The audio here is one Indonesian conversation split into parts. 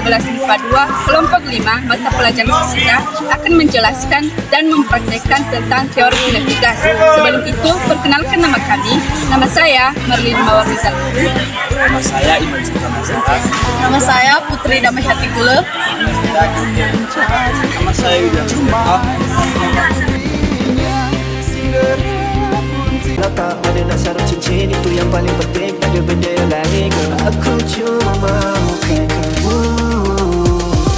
11 MIPA 2 kelompok 5 mata pelajaran fisika akan menjelaskan dan mempraktekkan tentang teori kinetikas. Sebelum itu, perkenalkan nama kami. Nama saya Merlin Mawarizal. Nama saya Iman Sukamazara. Nama saya Putri Damasyati Gule. Nama saya William Sukamazara. Tak pada dasar cincin itu yang paling penting. Ada benda yang lain aku cuma mahukan kamu.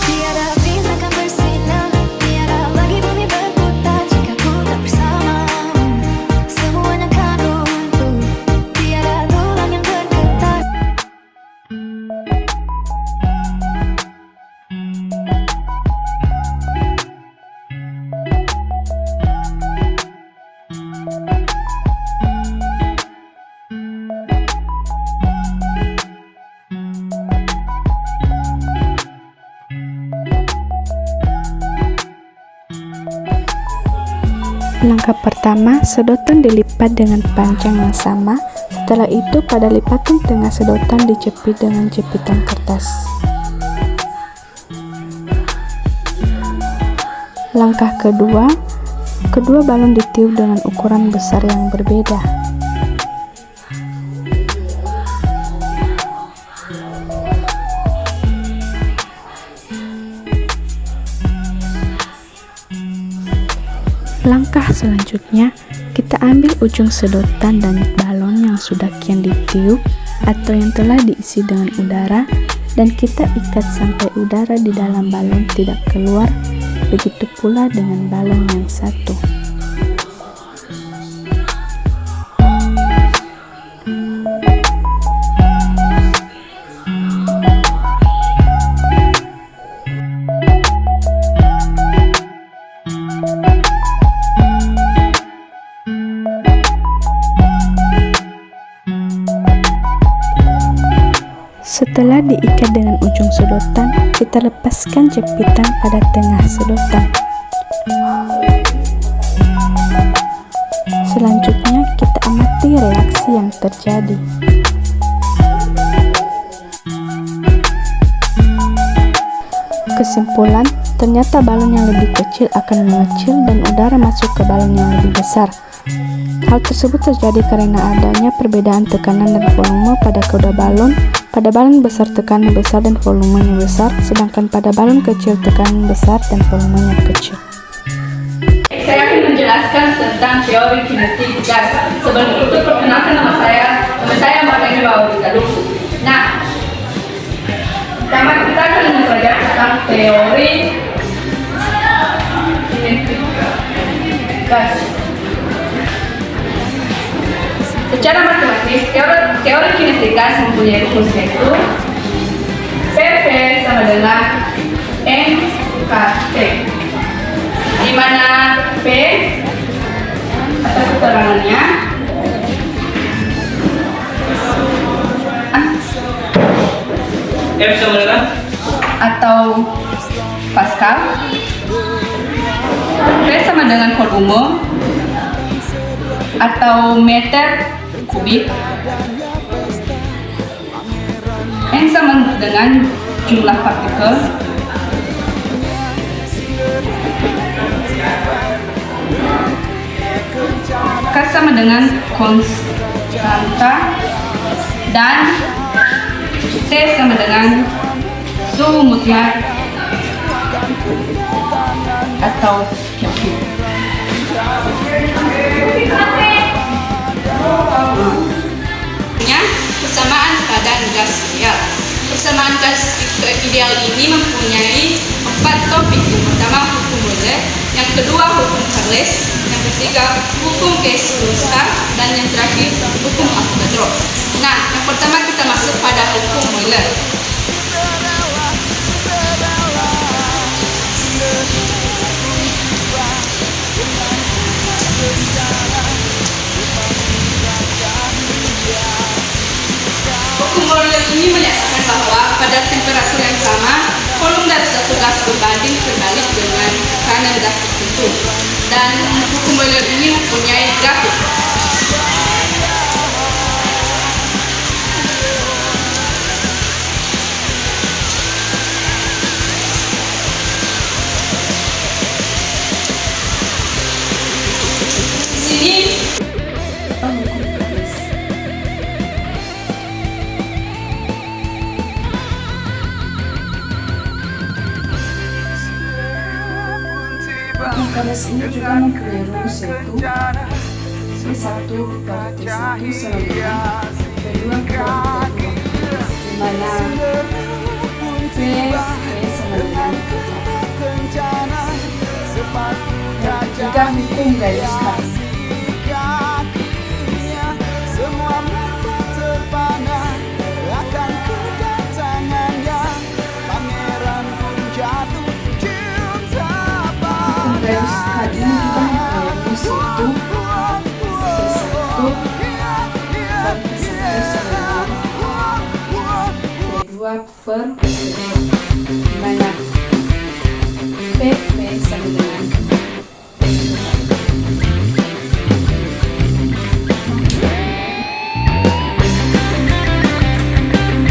Tiada api takkan bersinar, tiada lagi bumi berputar jika ku tak bersamamu. Semuanya kan runtuh, tiada tulang yang bergetar. Langkah pertama, sedotan dilipat dengan panjang yang sama. Setelah itu, pada lipatan tengah sedotan dijepit dengan jepitan kertas. Langkah kedua, kedua balon ditiup dengan ukuran besar yang berbeda. Langkah selanjutnya, kita ambil ujung sedotan dan balon yang sudah kian ditiup atau yang telah diisi dengan udara dan kita ikat sampai udara di dalam balon tidak keluar. Begitu pula dengan balon yang satu. Setelah diikat dengan ujung sedotan, kita lepaskan jepitan pada tengah sedotan. Selanjutnya, kita amati reaksi yang terjadi. Kesimpulan, ternyata balon yang lebih kecil akan mengecil dan udara masuk ke balon yang lebih besar. Hal tersebut terjadi karena adanya perbedaan tekanan dan volume pada kedua balon. Pada balon besar tekanan besar dan volumenya besar, sedangkan pada balon kecil tekanan besar dan volumenya kecil. Saya akan menjelaskan tentang teori kinetik gas. Sebelum itu, perkenalkan nama saya. Nama saya Merlin Mawarizal. Nah, pertama kita akan mempelajari tentang teori kinetik gas. Secara matematis, teori kinetik gas mempunyai rumus yaitu PP sama dengan MKT, di mana P atau keterangannya F sama dengan atau Pascal, P sama dengan volume atau meter kubik, N sama dengan jumlah partikel, K sama dengan konstanta, dan T sama dengan suhu mutlak atau Kelvin. Persamaan keadaan gas ideal. Persamaan gas ideal ini mempunyai 4 topik. Yang pertama hukum Euler, yang kedua hukum Charles, yang ketiga hukum Cauchy-Shouster, dan yang terakhir hukum Avogadro. Nah, yang pertama kita masuk pada hukum Euler. Hukum Euler ini menyatakan bahwa pada temperatur yang sama, volume dari satu gas berbanding terbalik dengan tekanan gas tertentu. Dan hukum Euler ini mempunyai grafik. Garis ini juga mempunyai rumus yaitu P1 per T1 sama dengan P2 per T2, di mana P sama dengan tiga hukum garis garis. Garis kali ini juga mempunyai rumus yaitu P1 per P1 sama dengan P2 per P2, di mana PP sama dengan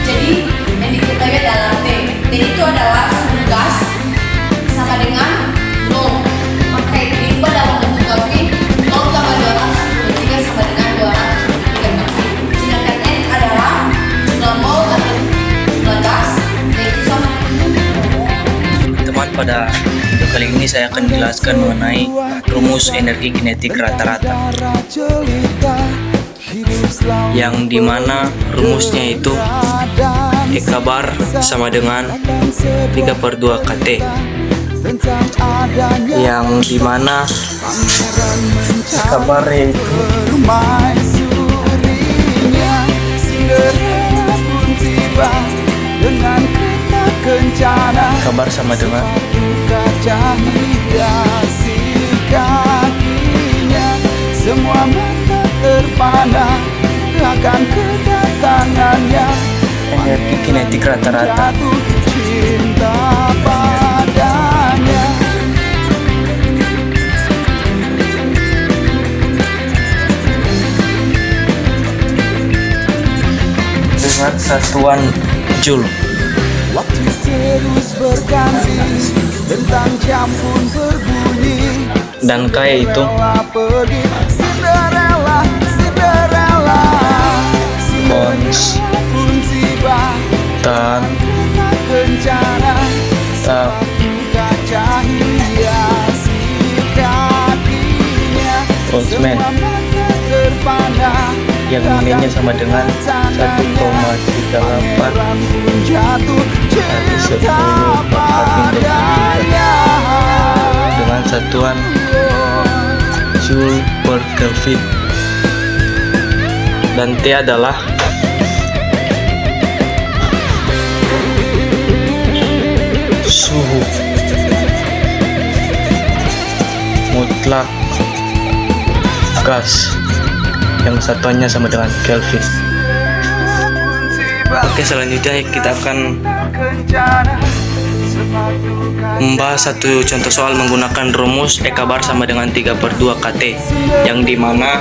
Jadi yang diketahui adalah T itu adalah suhu gas sama dengan 0. Maka itu diubah dalam bentuk Kelvin, 0 tambah 273 sama dengan 273 Kelvin. Sedangkan N adalah jumlah mol atau jumlah gas, yaitu sama. Teman, pada video kali ini saya akan menjelaskan mengenai rumus energi kinetik rata-rata, yang dimana rumusnya itu EK bar sama dengan 3/2 KT, yang dimana EK bar yaitu kabar sama dengan semua mata terpana akan kedatangannya, energi kinetik rata-rata. jatuh cinta padanya. Dengan satuan Joule. Waktu terus berganti, tentang jam pun berbunyi, Dan K itu pergi Cinderella, Cinderella, Ons pun tiba, dan kencana tak kaca hiasi kakinya, Boltzmann, mata terpana, yang nilainya sama dengan 1,38 jatuh kali 10 cinta padanya. dengan satuan Joule per Kelvin. Dan T adalah suhu mutlak gas, yang satuannya sama dengan Kelvin. Oke, selanjutnya kita akan membahas satu contoh soal menggunakan rumus EK bar sama dengan 3/2 KT, yang dimana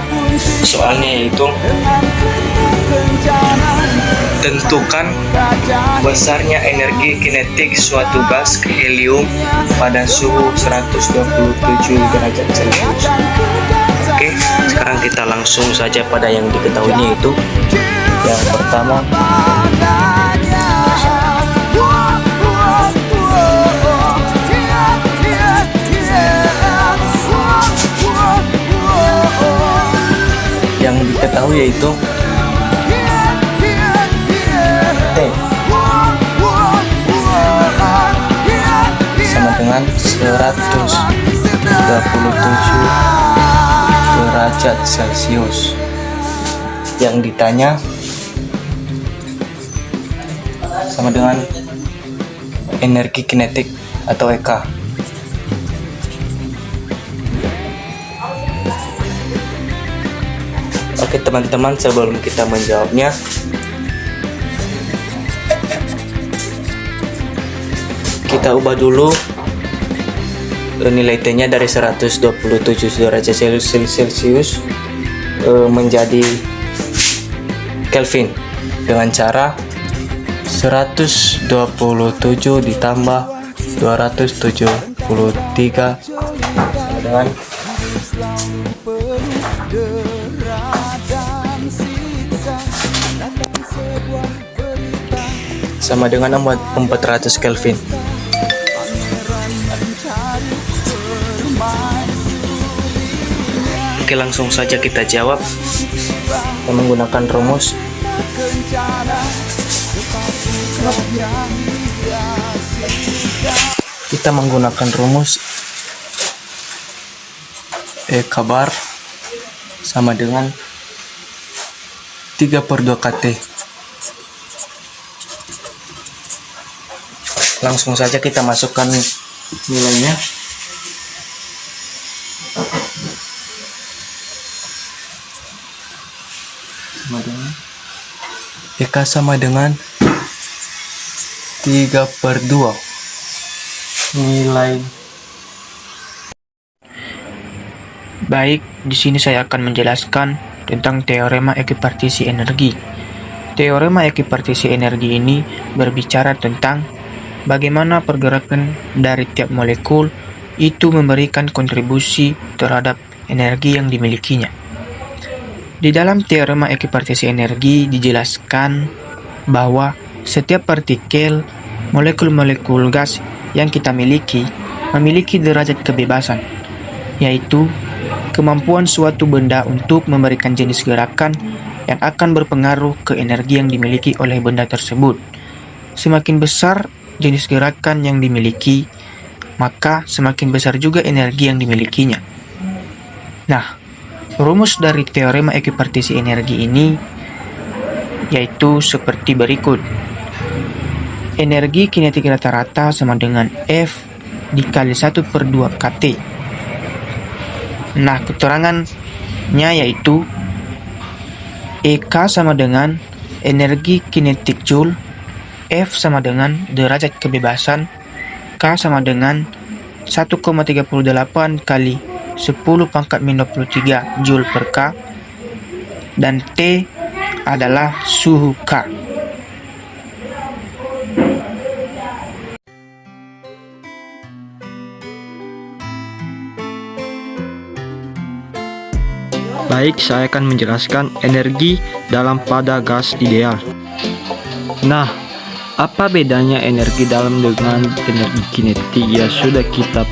soalnya yaitu tentukan besarnya energi kinetik suatu gas helium pada suhu 127 derajat Celcius. Oke, sekarang kita langsung saja pada yang diketahuinya, itu yang pertama yang diketahui yaitu T sama dengan 137 derajat Celcius. Yang ditanya sama dengan energi kinetik atau EK. Oke teman-teman, sebelum kita menjawabnya, kita ubah dulu nilai T-nya dari 127 derajat Celcius menjadi Kelvin dengan cara 127 ditambah 273 dengan sama dengan 400 Kelvin. Oke, langsung saja kita jawab. Kita menggunakan rumus. Kita menggunakan rumus E-kabar sama dengan 3/2 KT. Langsung saja kita masukkan nilainya. Sama dengan EK sama dengan 3/2 nilai. Baik, di sini saya akan menjelaskan tentang teorema ekuipartisi energi. Teorema ekuipartisi energi ini berbicara tentang bagaimana pergerakan dari tiap molekul itu memberikan kontribusi terhadap energi yang dimilikinya. Di dalam teorema ekuipartisi energi dijelaskan bahwa setiap partikel molekul-molekul gas yang kita miliki memiliki derajat kebebasan, yaitu kemampuan suatu benda untuk memberikan jenis gerakan yang akan berpengaruh ke energi yang dimiliki oleh benda tersebut. Semakin besar jenis gerakan yang dimiliki, maka semakin besar juga energi yang dimilikinya. Nah, rumus dari teorema ekuipartisi energi ini yaitu seperti berikut. Energi kinetik rata-rata sama dengan F dikali 1/2 KT. Nah, keterangannya yaitu EK sama dengan energi kinetik Joule, F sama dengan derajat kebebasan, K sama dengan 1,38 kali 10⁻³ Joule per K, dan T adalah suhu K. Baik, saya akan menjelaskan energi dalam pada gas ideal. Nah, apa bedanya energi dalam dengan energi kinetik? Ya sudah kita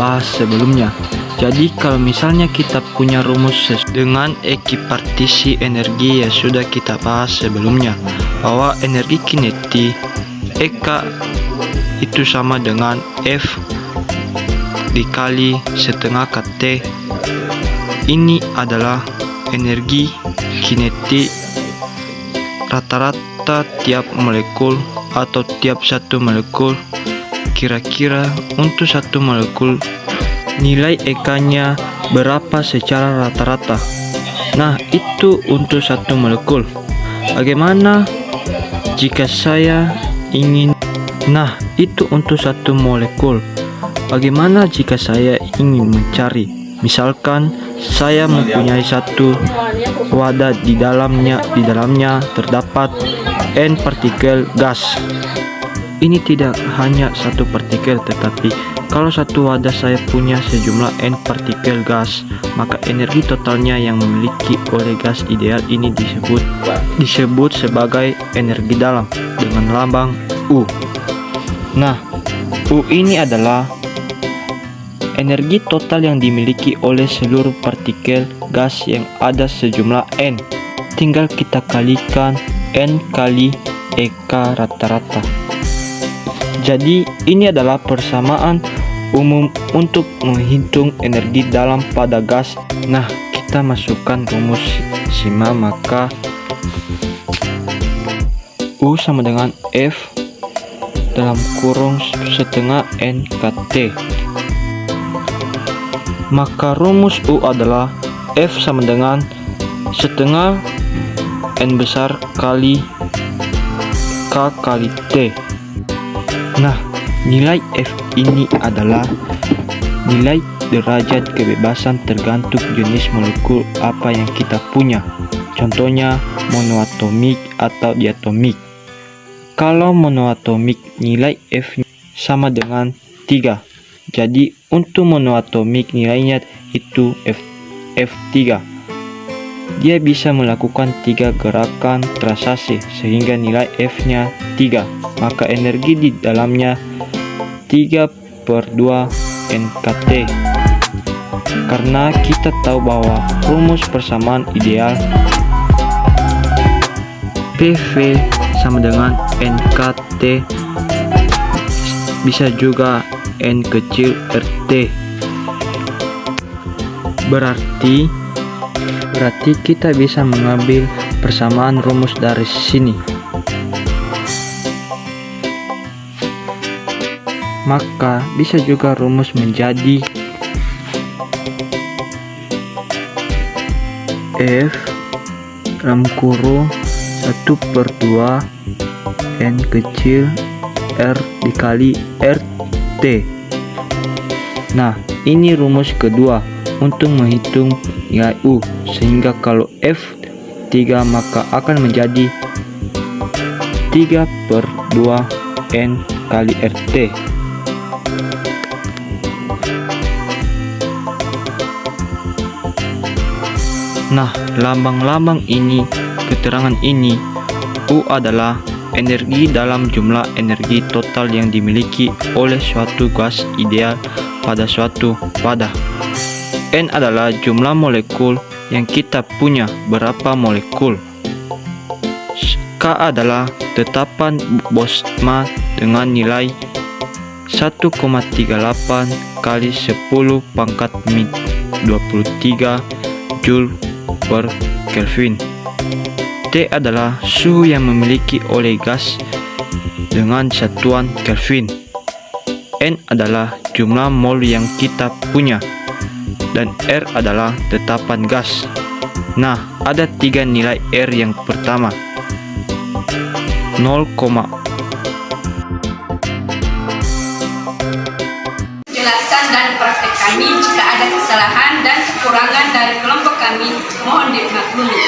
bahas sebelumnya. Jadi kalau misalnya kita punya rumus dengan ekuipartisi energi, ya sudah kita bahas sebelumnya bahwa energi kinetik EK itu sama dengan F dikali setengah KT. Ini adalah energi kinetik rata-rata tiap molekul atau tiap satu molekul. Kira-kira untuk satu molekul nilai EK-nya berapa secara rata-rata. Nah, itu untuk satu molekul. Bagaimana jika saya ingin... Nah, itu untuk satu molekul. Bagaimana jika saya ingin mencari, misalkan saya mempunyai satu wadah di dalamnya terdapat N partikel gas. Ini tidak hanya satu partikel, tetapi kalau satu wadah saya punya sejumlah N partikel gas, maka energi totalnya yang memiliki oleh gas ideal ini disebut sebagai energi dalam dengan lambang U. Nah, U ini adalah energi total yang dimiliki oleh seluruh partikel gas yang ada sejumlah N. Tinggal kita kalikan N kali EK rata-rata. Jadi ini adalah persamaan umum untuk menghitung energi dalam pada gas. Nah, kita masukkan rumus SIMA, maka U sama dengan F dalam kurung setengah N KT. Maka rumus U adalah F sama dengan setengah N besar kali K kali T. Nah, nilai F ini adalah nilai derajat kebebasan tergantung jenis molekul apa yang kita punya. Contohnya monoatomik atau diatomik. Kalau monoatomik nilai F sama dengan 3. Jadi untuk monoatomik nilainya itu F3. Dia bisa melakukan 3 gerakan transaksi sehingga nilai F-nya 3. Maka energi di dalamnya 3/2 NKT. karena kita tahu bahwa rumus persamaan ideal PV sama dengan NKT, bisa juga N kecil RT. Berarti kita bisa mengambil persamaan rumus dari sini. Maka bisa juga rumus menjadi F dalam kurung 1/2 N kecil R dikali RT. Nah, ini rumus kedua untuk menghitung nilai U, sehingga kalau F 3 maka akan menjadi 3/2 N kali RT. Nah, lambang-lambang ini, keterangan ini, U adalah energi dalam jumlah energi total yang dimiliki oleh suatu gas ideal pada suatu wadah. N adalah jumlah molekul yang kita punya, berapa molekul. K adalah tetapan Boltzmann dengan nilai 1,38 kali 10 pangkat min 23 Joule per Kelvin. T adalah suhu yang memiliki oleh gas dengan satuan Kelvin. N adalah jumlah mol yang kita punya, dan R adalah tetapan gas. Nah, ada 3 nilai R. Yang pertama 0, Penjelasan dan praktek kami, jika ada kesalahan dan kekurangan dari kelompok kami, mohon dimaklumi.